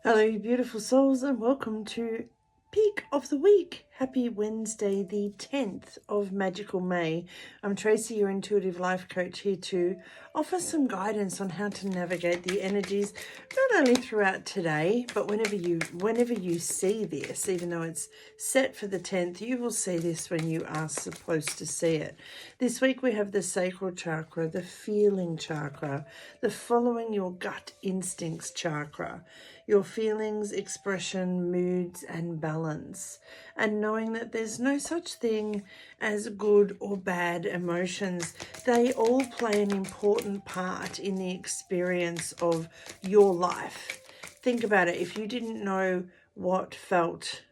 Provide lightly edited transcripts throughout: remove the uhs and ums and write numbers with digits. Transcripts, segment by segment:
Hello, you beautiful souls, and welcome to Peak of the Week. Happy Wednesday, the 10th of Magical May. I'm Tracy, your intuitive life coach, here to offer some guidance on how to navigate the energies, not only throughout today, but whenever you see this, even though it's set for the 10th, you will see this when you are supposed to see it. This week we have the Sacral chakra, the feeling chakra, the following your gut instincts chakra, your feelings, expression, moods, and balance, and knowing that there's no such thing as good or bad emotions. They all play an important part in the experience of your life. Think about it. If you didn't know what felt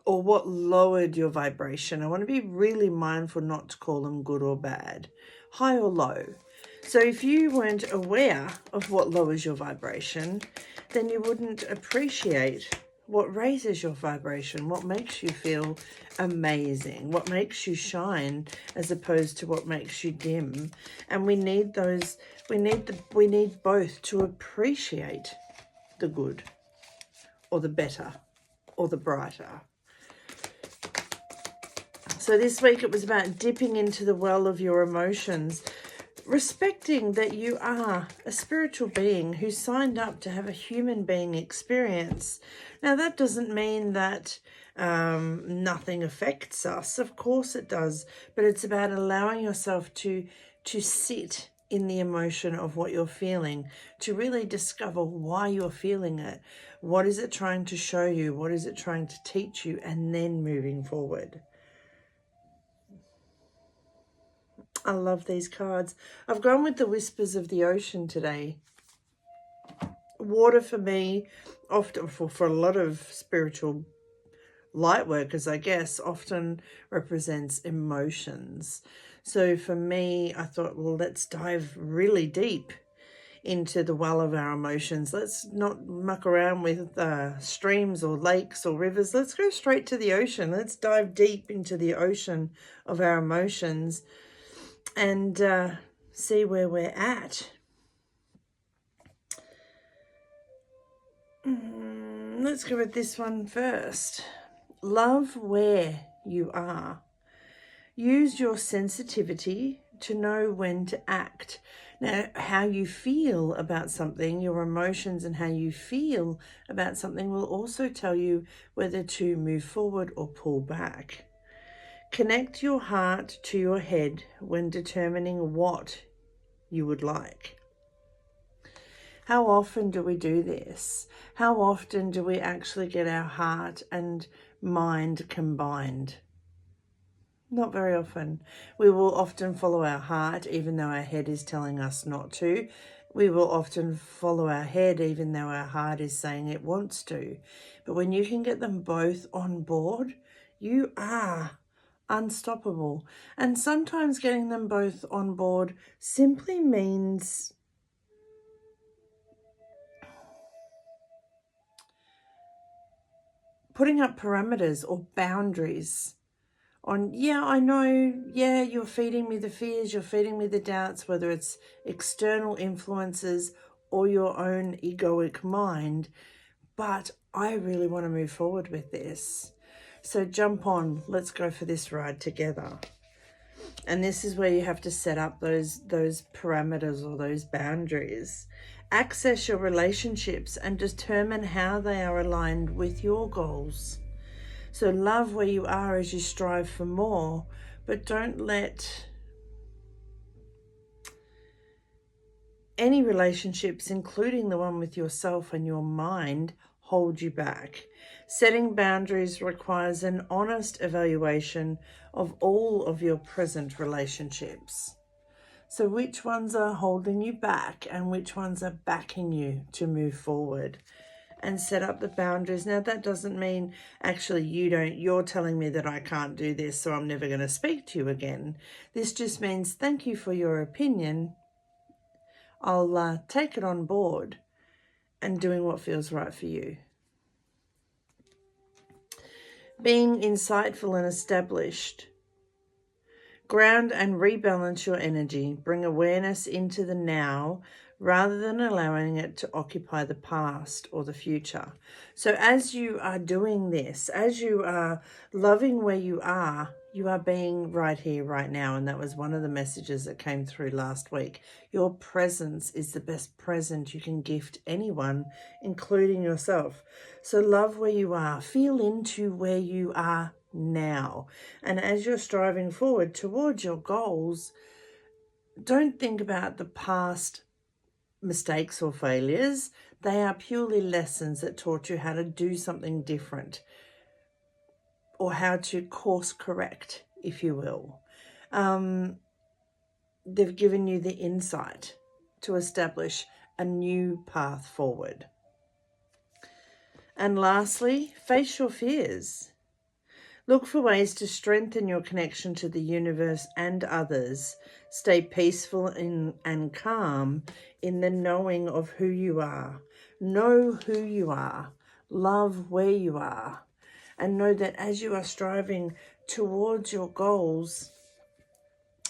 or what lowered your vibration, I want to be really mindful not to call them good or bad, high or low. So if you weren't aware of what lowers your vibration, then you wouldn't appreciate what raises your vibration, what makes you feel amazing, what makes you shine, as opposed to what makes you dim. And we need those, we need both to appreciate the good or the better or the brighter. So this week it was about dipping into the well of your emotions, respecting that you are a spiritual being who signed up to have a human being experience. Now, that doesn't mean that nothing affects us. Of course it does. But it's about allowing yourself to sit in the emotion of what you're feeling, to really discover why you're feeling it. What is it trying to show you? What is it trying to teach you? And then moving forward. I love these cards. I've gone with the Whispers of the Ocean today. Water for me, often for a lot of spiritual light workers, I guess, often represents emotions. So for me, I thought, well, let's dive really deep into the well of our emotions. Let's not muck around with streams or lakes or rivers. Let's go straight to the ocean. Let's dive deep into the ocean of our emotions and see where we're at. Let's go with this one first. Love where you are. Use your sensitivity to know when to act. Now, how you feel about something, your emotions and how you feel about something will also tell you whether to move forward or pull back. Connect your heart to your head when determining what you would like. How often do we do this? How often do we actually get our heart and mind combined? Not very often. We will often follow our heart even though our head is telling us not to. We will often follow our head even though our heart is saying it wants to. But when you can get them both on board, you are unstoppable. And sometimes getting them both on board simply means putting up parameters or boundaries on, yeah, I know, yeah, you're feeding me the fears, you're feeding me the doubts, whether it's external influences or your own egoic mind, but I really want to move forward with this. So jump on, let's go for this ride together. And this is where you have to set up those parameters or those boundaries. Access your relationships and determine how they are aligned with your goals. So love where you are as you strive for more, but don't let any relationships, including the one with yourself and your mind, hold you back. Setting boundaries requires an honest evaluation of all of your present relationships. So which ones are holding you back and which ones are backing you to move forward? And set up the boundaries. Now, that doesn't mean actually you're telling me that I can't do this, so I'm never going to speak to you again. This just means thank you for your opinion. I'll take it on board and doing what feels right for you. Being insightful and established Ground and rebalance your energy. Bring awareness into the now rather than allowing it to occupy the past or the future. So as you are doing this, as you are loving where you are being right here, right now. And that was one of the messages that came through last week. Your presence is the best present you can gift anyone, including yourself. So love where you are. Feel into where you are now. And as you're striving forward towards your goals, don't think about the past mistakes or failures. They are purely lessons that taught you how to do something different or how to course correct, if you will. They've given you the insight to establish a new path forward. And lastly, face your fears. Look for ways to strengthen your connection to the universe and others. Stay peaceful and calm in the knowing of who you are. Know who you are. Love where you are. And know that as you are striving towards your goals,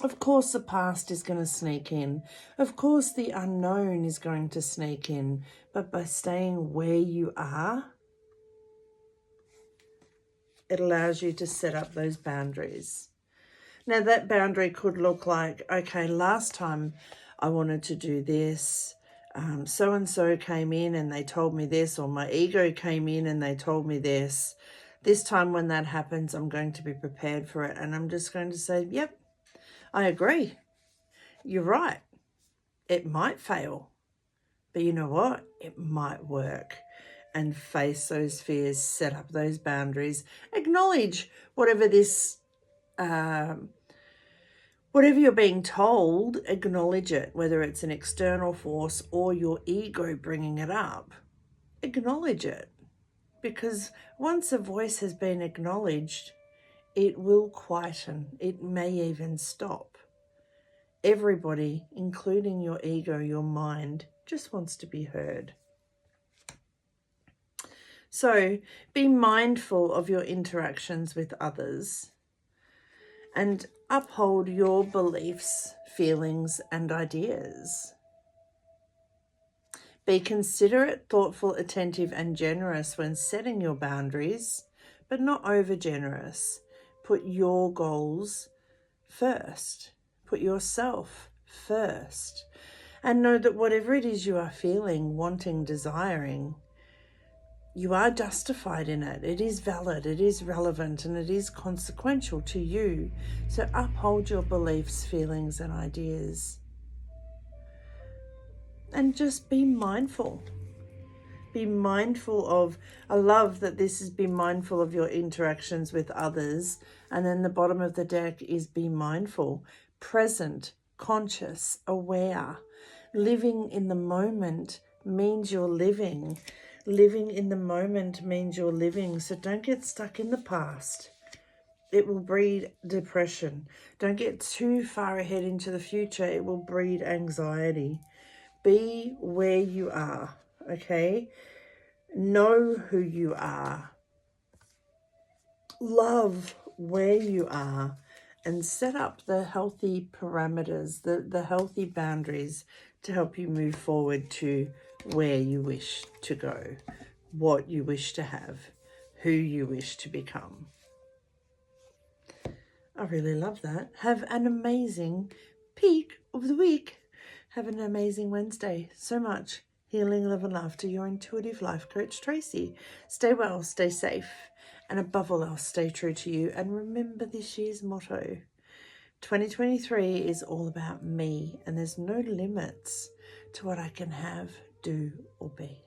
of course the past is going to sneak in. Of course the unknown is going to sneak in. But by staying where you are, it allows you to set up those boundaries. Now that boundary could look like, okay, last time I wanted to do this, so-and-so came in and they told me this, or my ego came in and they told me this. This time when that happens, I'm going to be prepared for it. And I'm just going to say, yep, I agree. You're right. It might fail, but you know what? It might work. And face those fears, set up those boundaries, acknowledge whatever you're being told, acknowledge it, whether it's an external force or your ego bringing it up. Acknowledge it, because once a voice has been acknowledged, it will quieten. It may even stop. Everybody, including your ego, your mind, just wants to be heard. So be mindful of your interactions with others and uphold your beliefs, feelings, and ideas. Be considerate, thoughtful, attentive, and generous when setting your boundaries, but not over-generous. Put your goals first. Put yourself first. And know that whatever it is you are feeling, wanting, desiring, you are justified in it. It is valid, it is relevant, and it is consequential to you. So uphold your beliefs, feelings, and ideas. And just be mindful. Be mindful of, I love that this is be mindful of your interactions with others. And then the bottom of the deck is be mindful, present, conscious, aware. Living in the moment means you're living. Living in the moment means you're living. So don't get stuck in the past. It will breed depression. Don't get too far ahead into the future. It will breed anxiety. Be where you are, okay? Know who you are. Love where you are. And set up the healthy parameters, the healthy boundaries to help you move forward to where you wish to go, what you wish to have, who you wish to become. I really love that. Have an amazing peak of the week. Have an amazing Wednesday. So much healing, love and laughter. Your intuitive life coach, Tracy. Stay well, stay safe, and above all else, stay true to you. And remember this year's motto. 2023 is all about me, and there's no limits to what I can have, do, or be.